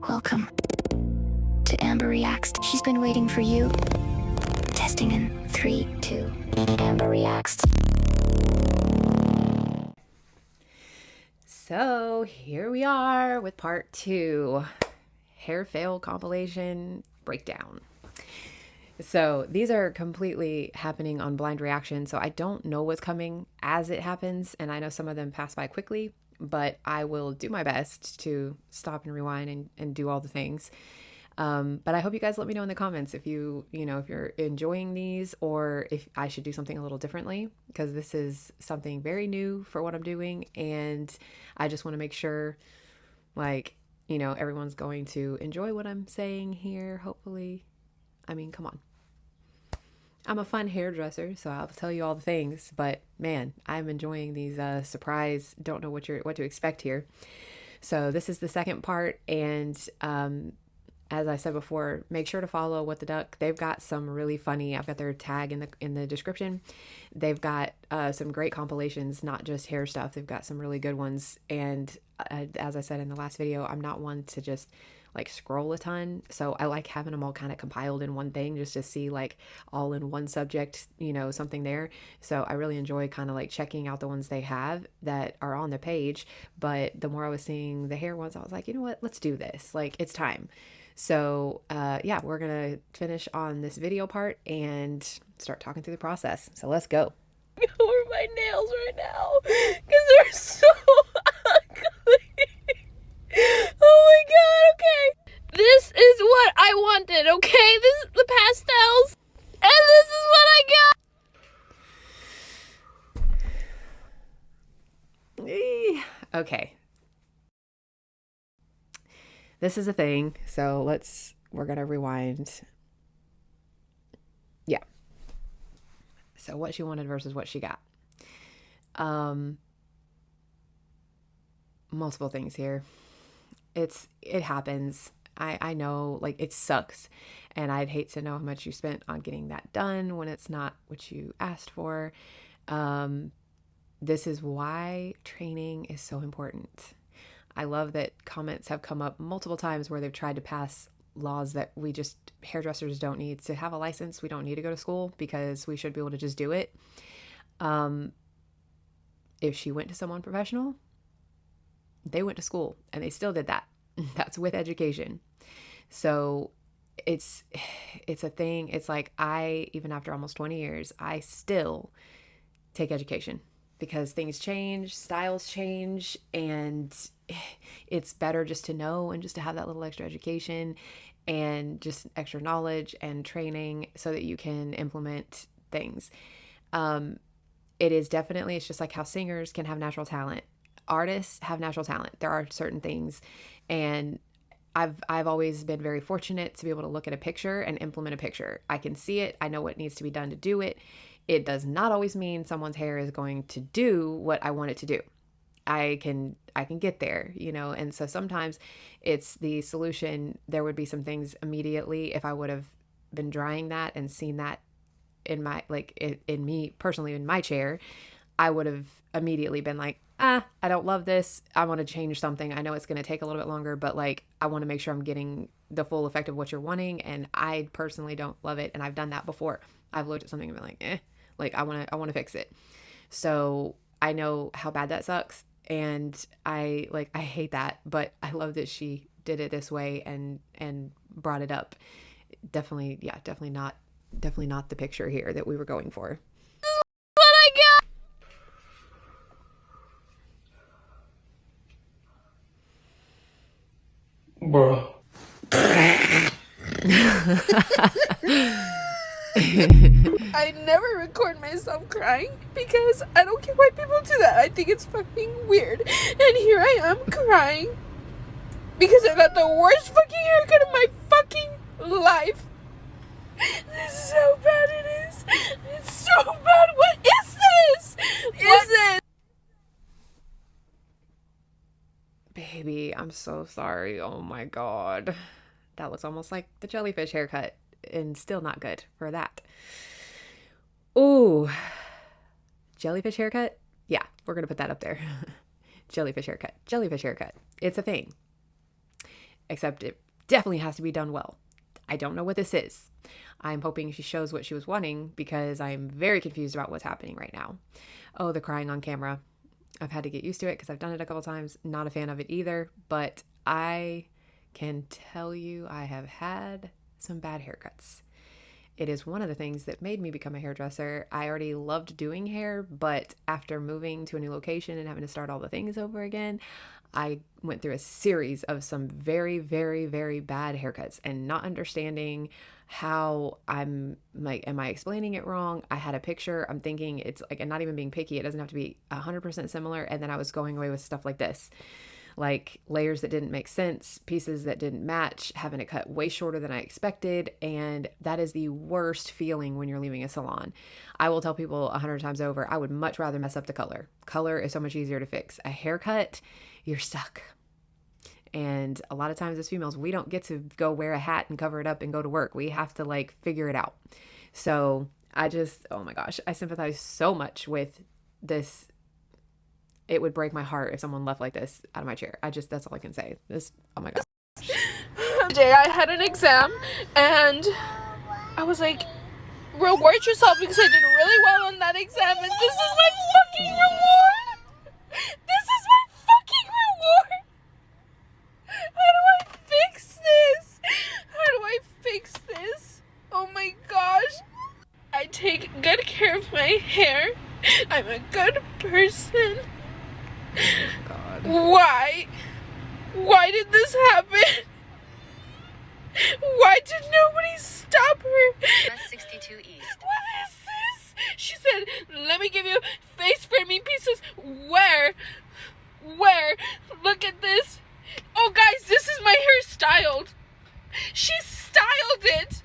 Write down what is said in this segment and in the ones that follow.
Welcome to Amber Reacts. She's been waiting for you. Testing in 3, 2. Amber Reacts. So here we are with part 2, hair fail compilation breakdown. So these are completely happening on blind reaction, so I don't know what's coming as it happens, and I know some of them pass by quickly, but I will do my best to stop and rewind and do all the things. But I hope you guys let me know in the comments if if you're enjoying these or if I should do something a little differently, because this is something very new for what I'm doing, and I just want to make sure everyone's going to enjoy what I'm saying here, hopefully. I mean, come on. I'm a fun hairdresser, so I'll tell you all the things, but man, I'm enjoying these surprise, don't know what to expect here. So this is the second part, and as I said before, make sure to follow What the Duck. They've got some really funny, I've got their tag in the description. They've got some great compilations, not just hair stuff. They've got some really good ones. And as I said in the last video, I'm not one to just scroll a ton. So I like having them all kind of compiled in one thing just to see all in one subject, something there. So I really enjoy kind of checking out the ones they have that are on the page. But the more I was seeing the hair ones, I was like, you know what, let's do this. It's time. So yeah, we're gonna finish on this video part and start talking through the process. So let's go. Over my nails right now because they're so ugly. Oh my god, okay. This is what I wanted, okay? This is the pastels, and this is what I got. Okay. This is a thing, so we're gonna rewind. Yeah. So what she wanted versus what she got. Multiple things here. It happens. I know, it sucks, and I'd hate to know how much you spent on getting that done when it's not what you asked for. This is why training is so important. I love that comments have come up multiple times where they've tried to pass laws that hairdressers don't need to have a license. We don't need to go to school because we should be able to just do it. If she went to someone professional, they went to school and they still did that. That's with education. So it's a thing. It's even after almost 20 years, I still take education because things change, styles change, and it's better just to know and just to have that little extra education and just extra knowledge and training so that you can implement things. It is definitely, it's just like how singers can have natural talent. Artists have natural talent. There are certain things, and I've always been very fortunate to be able to look at a picture and implement a picture. I can see it. I know what needs to be done to do it. It does not always mean someone's hair is going to do what I want it to do. I can get there, and so sometimes it's the solution. There would be some things immediately if I would have been drying that and seen that in my, in me personally in my chair, I would have immediately been like, I don't love this. I want to change something. I know it's going to take a little bit longer, but I want to make sure I'm getting the full effect of what you're wanting. And I personally don't love it. And I've done that before. I've looked at something and been I want to fix it. So I know how bad that sucks. And I hate that, but I love that she did it this way and brought it up. Definitely not the picture here that we were going for. What I got. Bruh. I never record myself crying because I don't get why people do that. I think it's fucking weird. And here I am crying because I got the worst fucking haircut of my fucking life. This is how bad it is. It's so bad. What is this? Is it? Baby, I'm so sorry. Oh my God. That looks almost like the jellyfish haircut, and still not good for that. Ooh. Jellyfish haircut? Yeah, we're going to put that up there. Jellyfish haircut. Jellyfish haircut. It's a thing. except it definitely has to be done well. I don't know what this is. I'm hoping she shows what she was wanting because I'm very confused about what's happening right now. Oh, the crying on camera. I've had to get used to it because I've done it a couple times. Not a fan of it either, but I can tell you I have had some bad haircuts. It is one of the things that made me become a hairdresser. I already loved doing hair, but after moving to a new location and having to start all the things over again, I went through a series of some very, very, very bad haircuts and not understanding how I'm like, am I explaining it wrong? I had a picture. I'm thinking it's like, and not even being picky, it doesn't have to be 100% similar. And then I was going away with stuff like this, like layers that didn't make sense, pieces that didn't match, having it cut way shorter than I expected. And that is the worst feeling when you're leaving a salon. I will tell people 100 times over, I would much rather mess up the color. Color is so much easier to fix. A haircut, you're stuck. And a lot of times as females, we don't get to go wear a hat and cover it up and go to work. We have to like figure it out. So I just, oh my gosh, I sympathize so much with this. It would break my heart if someone left like this out of my chair. That's all I can say. This, oh my God. Today I had an exam and I was like, reward yourself because I did really well on that exam and this is my fucking reward. This is my fucking reward. How do I fix this? How do I fix this? Oh my gosh. I take good care of my hair. I'm a good person. God. Why? Why did this happen? Why did nobody stop her? West 62 East. What is this? She said, let me give you face framing pieces. Where? Where? Look at this. Oh guys, this is my hair styled. She styled it.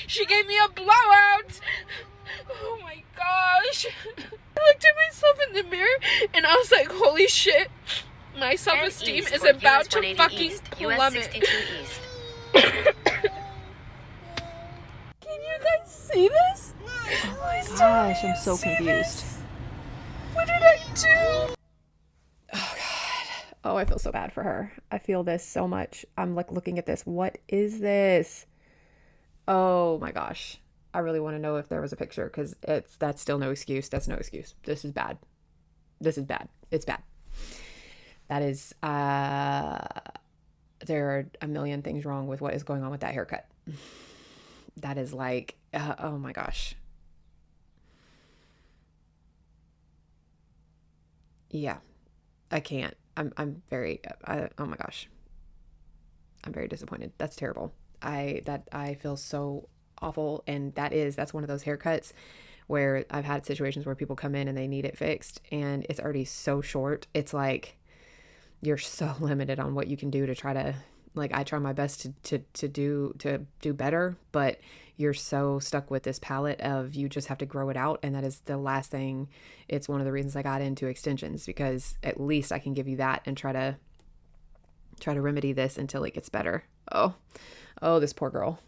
She gave me a blowout. Oh my gosh. I looked at myself in the mirror and I was like, holy shit. My self-esteem East, is or about US to 180 fucking East, US plummet. 62 East. Can you guys see this? Please tell me Gosh, you I'm so see confused. this. What did I do? Oh God. Oh, I feel so bad for her. I feel this so much. I'm like looking at this. What is this? Oh my gosh. I really want to know if there was a picture because that's still no excuse. That's no excuse. This is bad. This is bad. It's bad. That is, there are a million things wrong with what is going on with that haircut. That is like, oh my gosh. Yeah, I can't. I'm very, oh my gosh. I'm very disappointed. That's terrible. I feel so awful. And that's one of those haircuts where I've had situations where people come in and they need it fixed and it's already so short. It's like, you're so limited on what you can do to try to, like, I try my best to do better, but you're so stuck with this palette of you just have to grow it out. And that is the last thing. It's one of the reasons I got into extensions because at least I can give you that and try to remedy this until it gets better. Oh, this poor girl.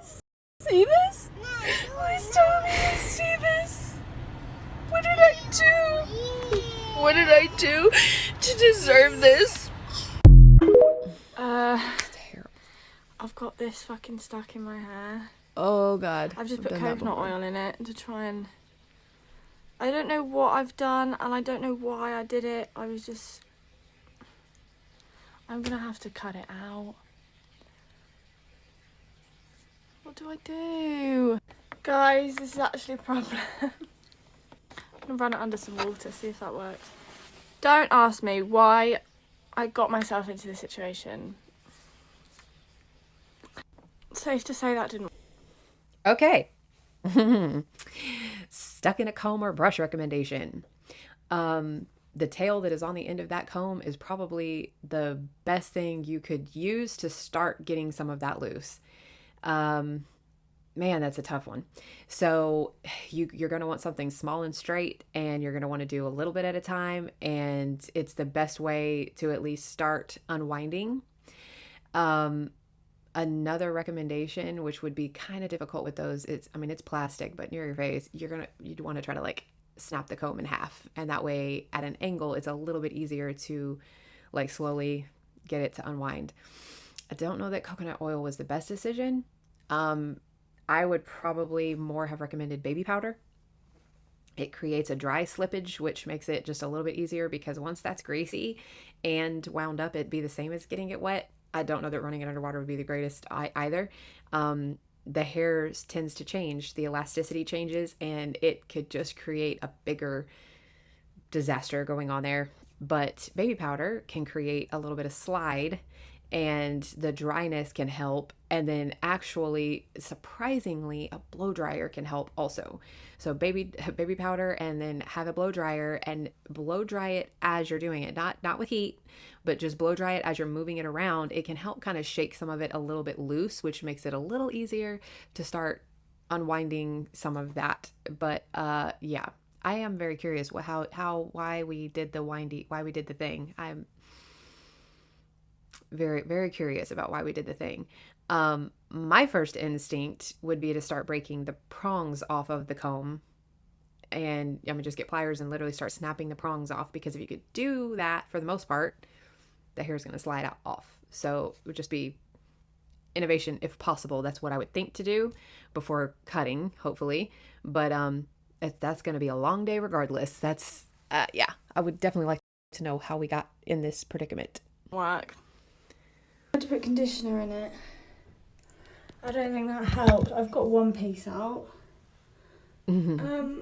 See this? Please tell me you see this. What did I do? What did I do to deserve this? It's terrible. I've got this fucking stuck in my hair. Oh God. I've just I've put done that coconut before. oil in it to try and... I don't know what I've done and I don't know why I did it. I'm gonna have to cut it out. What do I do? Guys, this is actually a problem. I'm gonna run it under some water, see if that works. Don't ask me why I got myself into this situation. Safe to say that didn't work. Okay. Stuck in a comb or brush recommendation. The tail that is on the end of that comb is probably the best thing you could use to start getting some of that loose. Man, that's a tough one. So you're going to want something small and straight, and you're going to want to do a little bit at a time. And it's the best way to at least start unwinding. Another recommendation, which would be kind of difficult with those, it's plastic, but near your face, you'd want to try to like snap the comb in half. And that way at an angle, it's a little bit easier to like slowly get it to unwind. I don't know that coconut oil was the best decision. I would probably more have recommended baby powder. It creates a dry slippage, which makes it just a little bit easier because once that's greasy and wound up, it'd be the same as getting it wet. I don't know that running it underwater would be the greatest either. The hair tends to change, the elasticity changes, and it could just create a bigger disaster going on there. But baby powder can create a little bit of slide, and the dryness can help. And then actually, surprisingly, a blow dryer can help also. So baby powder, and then have a blow dryer and blow dry it as you're doing it, not with heat, but just blow dry it as you're moving it around. It can help kind of shake some of it a little bit loose, which makes it a little easier to start unwinding some of that. But yeah, I am very curious why we did the thing. I'm very, very curious about why we did the thing. My first instinct would be to start breaking the prongs off of the comb, and I'm gonna just get pliers and literally start snapping the prongs off, because if you could do that, for the most part, the hair is going to slide out off. So it would just be innovation if possible. That's what I would think to do before cutting, hopefully. But that's going to be a long day regardless. That's yeah, I would definitely like to know how we got in this predicament. Work. I had to put conditioner in it. I don't think that helped. I've got one piece out. Mm-hmm.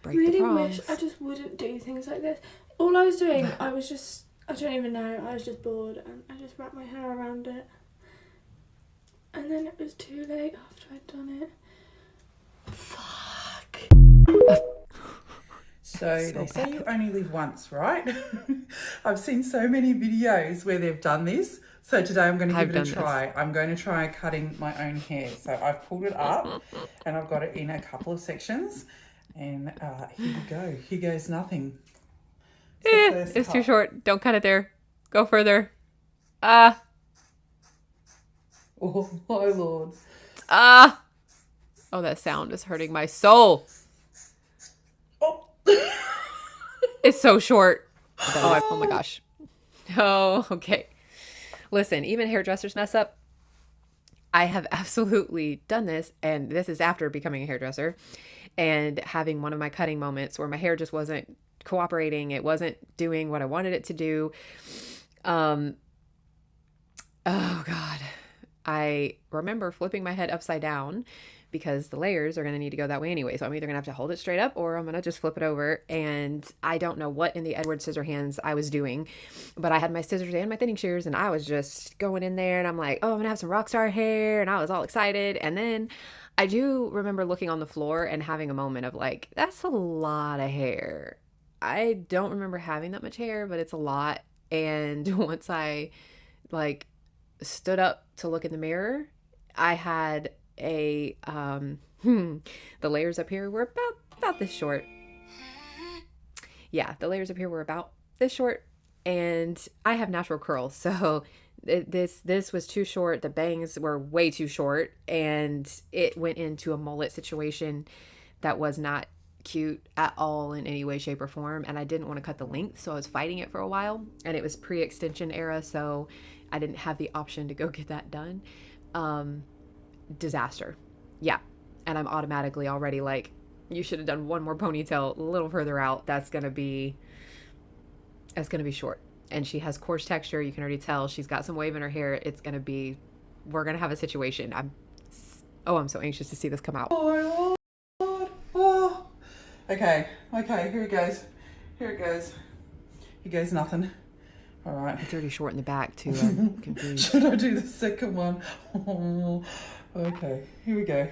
I really wish I just wouldn't do things like this. All I was doing, I don't even know, I was just bored, and I just wrapped my hair around it. And then it was too late after I'd done it. Fuck. So they say you only live once, right? I've seen so many videos where they've done this. So today I'm going to give it a try. I'm going to try cutting my own hair. So I've pulled it up and I've got it in a couple of sections. And here we go. Here goes nothing. It's too short. Don't cut it there. Go further. Oh my Lord. Oh, that sound is hurting my soul. Oh. It's so short. Oh my gosh. Oh, okay. Listen, even hairdressers mess up. I have absolutely done this, and this is after becoming a hairdresser and having one of my cutting moments where my hair just wasn't cooperating. It wasn't doing what I wanted it to do. Oh God. I remember flipping my head upside down because the layers are going to need to go that way anyway. So I'm either going to have to hold it straight up or I'm going to just flip it over. And I don't know what in the Edward Scissorhands I was doing, but I had my scissors and my thinning shears and I was just going in there and I'm like, oh, I'm going to have some rock star hair. And I was all excited. And then I do remember looking on the floor and having a moment of like, that's a lot of hair. I don't remember having that much hair, but it's a lot. And once I like stood up to look in the mirror, I had the layers up here were about this short. Yeah, the layers up here were about this short, and I have natural curls, so this was too short. The bangs were way too short, and it went into a mullet situation that was not cute at all in any way, shape, or form. And I didn't want to cut the length, so I was fighting it for a while, and it was pre-extension era, so I didn't have the option to go get that done. Disaster. Yeah. And I'm automatically already like, you should have done one more ponytail a little further out. That's going to be short. And she has coarse texture. You can already tell she's got some wave in her hair. We're going to have a situation. I'm so anxious to see this come out. Oh, Lord. Oh. Okay, here it goes. Here goes nothing. All right. It's already short in the back too. I'm confused. Should I do the second one? Oh, okay, here we go.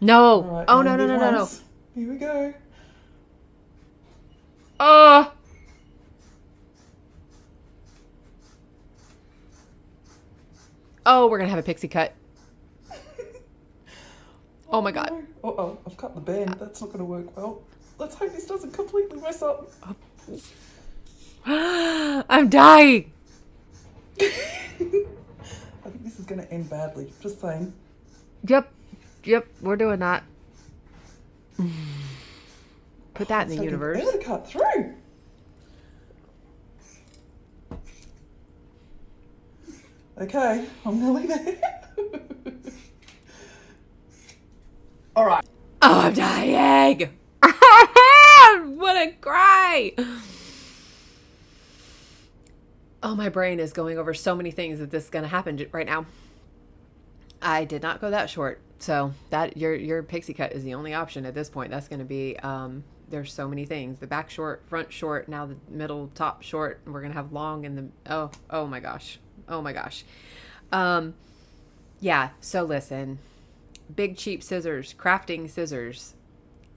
No. Right, Oh, no. Here we go. Oh. Oh, we're going to have a pixie cut. Oh my God. No. Oh, I've cut the band. That's not going to work well. Let's hope this doesn't completely mess up. I'm dying. I think this is going to end badly. Just saying. Yep, we're doing that. Put that in the universe. It's going to cut through. Okay, I'm nearly there. All right. Oh, I'm dying. I want to cry. Oh, my brain is going over so many things that this is going to happen right now. I did not go that short. So that your pixie cut is the only option at this point. That's going to be, there's so many things. The back short, front short, now the middle, top short. We're going to have long in the, oh my gosh. Oh my gosh. Yeah. So listen, big cheap scissors, crafting scissors,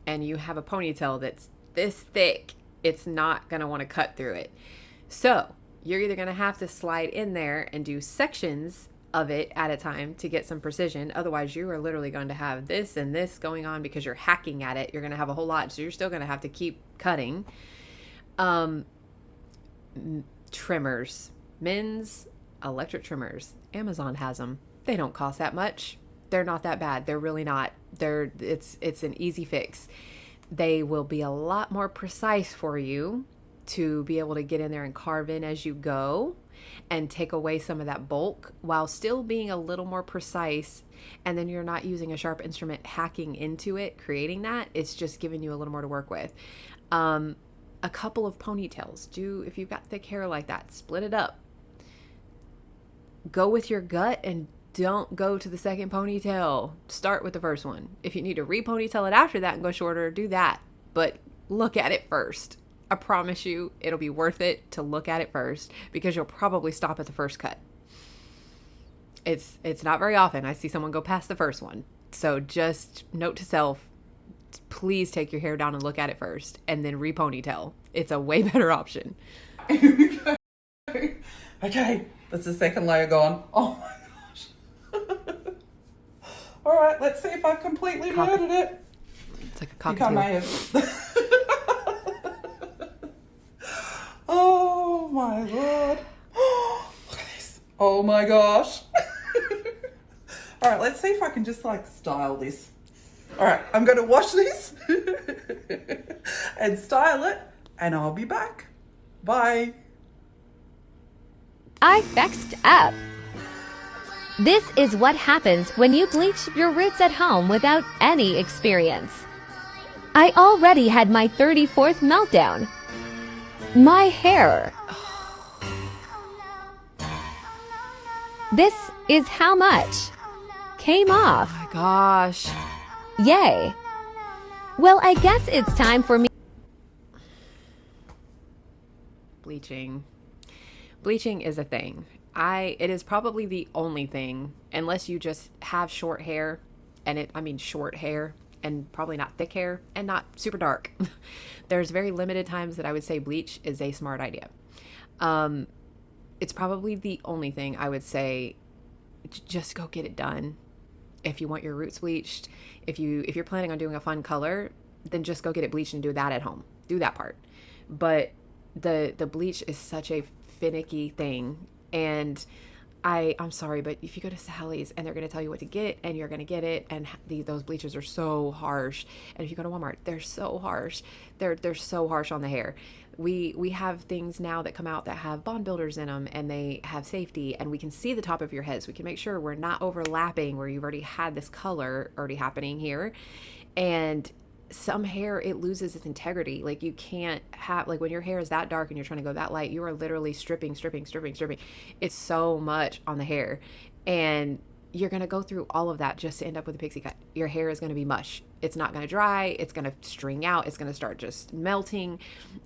and you have a ponytail that's this thick, it's not going to want to cut through it. So you're either going to have to slide in there and do sections of it at a time to get some precision. Otherwise, you are literally going to have this and this going on because you're hacking at it. You're going to have a whole lot. So you're still going to have to keep cutting. Trimmers, men's electric trimmers. Amazon has them. They don't cost that much. They're not that bad. They're really not. It's an easy fix. They will be a lot more precise for you to be able to get in there and carve in as you go and take away some of that bulk while still being a little more precise. And then you're not using a sharp instrument hacking into it, creating that. It's just giving you a little more to work with. A couple of ponytails. If you've got thick hair like that, split it up. Go with your gut and don't go to the second ponytail. Start with the first one. If you need to re-ponytail it after that and go shorter, do that. But look at it first. I promise you it'll be worth it to look at it first because you'll probably stop at the first cut. It's not very often I see someone go past the first one. So just note to self, please take your hair down and look at it first and then re-ponytail. It's a way better option. Okay, that's the second layer gone. Oh my gosh. All right, let's see if I've completely murdered it. It's like a I think cocktail. I may have. Oh my Lord. Look at this. Oh my gosh. All right, let's see if I can just like style this. All right, I'm going to wash this and style it and I'll be back. Bye. I vexed up. This is what happens when you bleach your roots at home without any experience. I already had my 34th meltdown. My hair. This is how much came off. Oh my gosh. Yay. Well, I guess it's time for me. Bleaching. Bleaching is a thing. It is probably the only thing, unless you just have short hair, short hair, and probably not thick hair, and not super dark. There's very limited times that I would say bleach is a smart idea. It's probably the only thing I would say, just go get it done. If you want your roots bleached, if you're planning on doing a fun color, then just go get it bleached and do that at home. Do that part. But the bleach is such a finicky thing, and I'm sorry, but if you go to Sally's and they're going to tell you what to get and you're going to get it, and those bleachers are so harsh, and if you go to Walmart, they're so harsh. They're so harsh on the hair. We have things now that come out that have bond builders in them, and they have safety, and we can see the top of your head, so we can make sure we're not overlapping where you've already had this color already happening here. And some hair, it loses its integrity. Like you can't have, like when your hair is that dark and you're trying to go that light, you are literally stripping. It's so much on the hair, and you're going to go through all of that just to end up with a pixie cut. Your hair is going to be mush. It's not going to dry. It's going to string out. It's going to start just melting.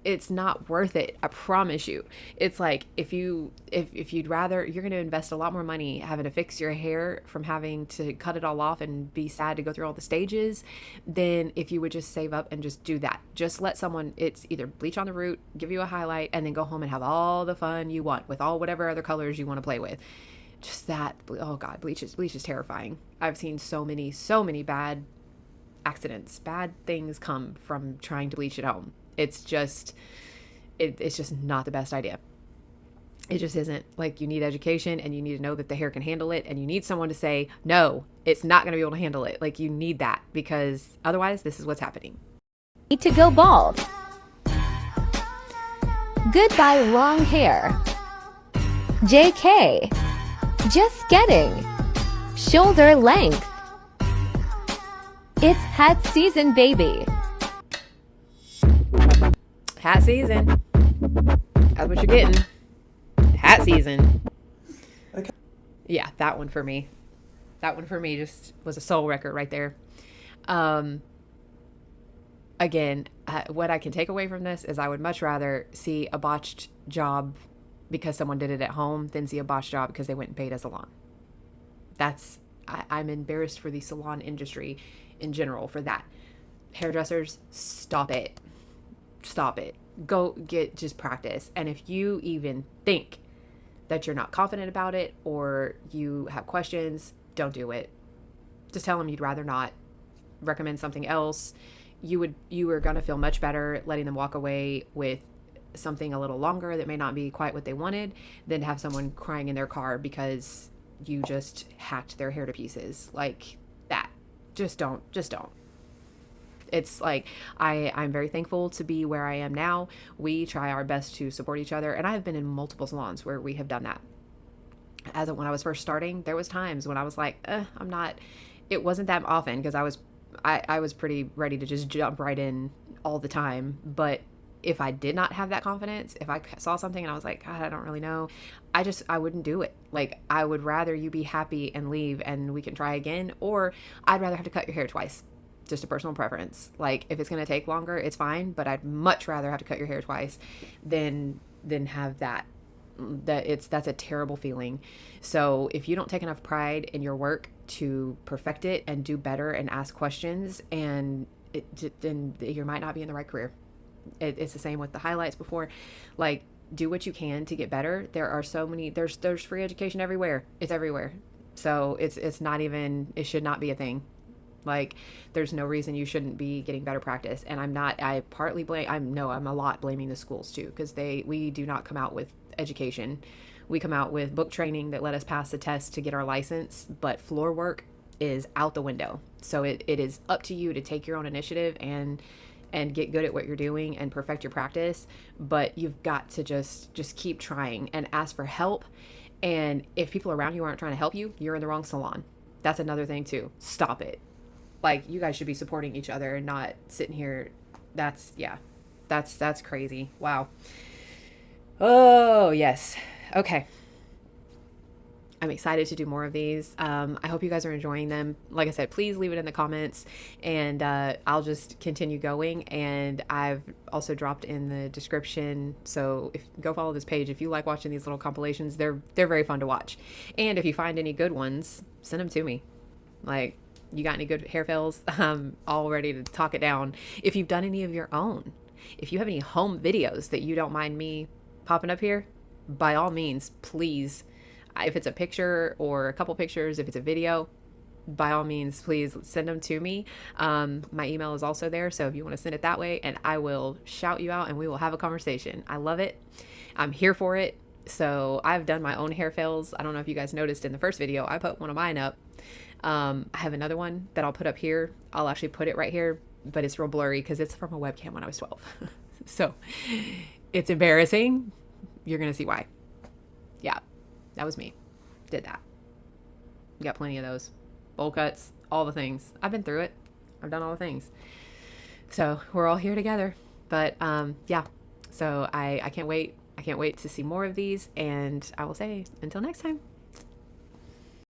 It's not worth it. I promise you. It's like if you'd rather, you're going to invest a lot more money having to fix your hair from having to cut it all off and be sad to go through all the stages than if you would just save up and just do that. Just let someone, it's either bleach on the root, give you a highlight, and then go home and have all the fun you want with all whatever other colors you want to play with. Just that, oh God, bleach is terrifying. I've seen so many bad accidents, bad things come from trying to bleach at home. It's just not the best idea. It just isn't. Like, you need education, and you need to know that the hair can handle it, and you need someone to say, no, it's not going to be able to handle it. Like, you need that, because otherwise this is what's happening. Need to go bald. Goodbye long hair. JK. Just kidding. Shoulder length. It's hat season, baby. Hat season. That's what you're getting. Hat season. Okay. Yeah, that one for me. That one for me just was a soul wrecker right there. Again, what I can take away from this is I would much rather see a botched job because someone did it at home than see a botched job because they went and paid a salon. I'm embarrassed for the salon industry in general for that. Hairdressers, stop it. Stop it. Go just practice. And if you even think that you're not confident about it or you have questions, don't do it. Just tell them you'd rather not. Recommend something else. You are going to feel much better letting them walk away with something a little longer that may not be quite what they wanted than to have someone crying in their car because you just hacked their hair to pieces like that. Just don't. It's like I'm very thankful to be where I am now. We try our best to support each other, and I have been in multiple salons where we have done that. When I was first starting, there was times when I was like, I'm not. It wasn't that often because I was pretty ready to just jump right in all the time. But if I did not have that confidence, if I saw something and I was like, God, I don't really know, I wouldn't do it. Like, I would rather you be happy and leave and we can try again, or I'd rather have to cut your hair twice. Just a personal preference. Like, if it's going to take longer, it's fine, but I'd much rather have to cut your hair twice than have that. That's a terrible feeling. So if you don't take enough pride in your work to perfect it and do better and ask questions, then you might not be in the right career. It's the same with the highlights before. Like, do what you can to get better. There are so many, there's free education everywhere. It's everywhere. So it's not even, it should not be a thing. Like, there's no reason you shouldn't be getting better practice. And I'm a lot blaming the schools too, because we do not come out with education. We come out with book training that let us pass the test to get our license, but floor work is out the window. So it is up to you to take your own initiative and get good at what you're doing and perfect your practice. But you've got to just keep trying and ask for help. And if people around you aren't trying to help you, you're in the wrong salon. That's another thing too. Stop it. Like, you guys should be supporting each other and not sitting here. That's crazy. Wow. Oh, yes. Okay. I'm excited to do more of these. I hope you guys are enjoying them. Like I said, please leave it in the comments and I'll just continue going. And I've also dropped in the description. So go follow this page. If you like watching these little compilations, they're very fun to watch. And if you find any good ones, send them to me. Like, you got any good hair fails? I'm all ready to talk it down. If you've done any of your own, if you have any home videos that you don't mind me popping up here, by all means, please. If it's a picture or a couple pictures, if it's a video, by all means, please send them to me. My email is also there, so if you want to send it that way, and I will shout you out and we will have a conversation. I love it. I'm here for it. So I've done my own hair fails. I don't know if you guys noticed in the first video, I put one of mine up. I have another one that I'll put up here. I'll actually put it right here, but it's real blurry because it's from a webcam when I was 12. So it's embarrassing. You're going to see why. Yeah, that was me. Did that. You got plenty of those. Bowl cuts, all the things. I've been through it. I've done all the things. So we're all here together. But yeah, so I can't wait. I can't wait to see more of these. And I will say until next time.